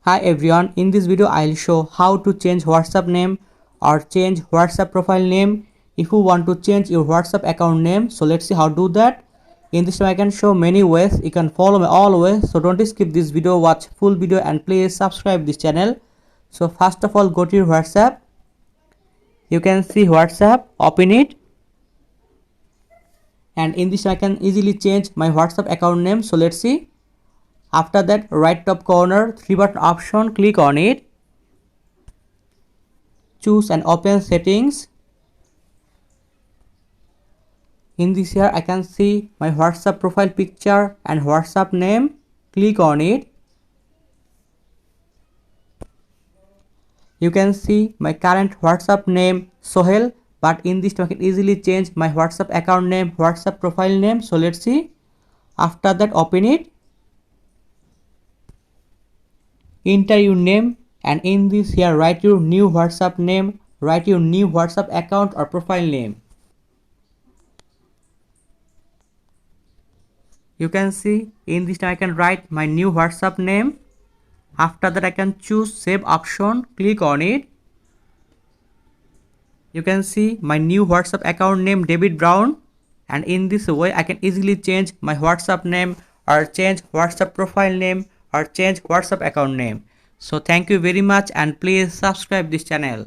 Hi everyone, in this video I'll show how to change WhatsApp name or change WhatsApp profile name if you want to change your WhatsApp account name. So let's see how to do that. In this way I can show many ways. You can follow me all ways. So don't skip this video, watch full video and please subscribe this channel. So first of all, go to your WhatsApp. You can see WhatsApp, open it. And in this I can easily change my WhatsApp account name. So let's see. After that, right top corner, 3 button option, click on it. Choose and open settings. In this here, I can see my WhatsApp profile picture and WhatsApp name. Click on it. You can see my current WhatsApp name, Sohel. But in this, I can easily change my WhatsApp account name, WhatsApp profile name. So let's see. After that, open it. Enter your name and in this here write your new WhatsApp name, write your new WhatsApp account or profile name. You can see in this I can write my new WhatsApp name. After that I can choose save option, click on it. You can see my new WhatsApp account name David Brown, and in this way I can easily change my WhatsApp name or change WhatsApp profile name or change WhatsApp account name. So thank you very much and please subscribe this channel.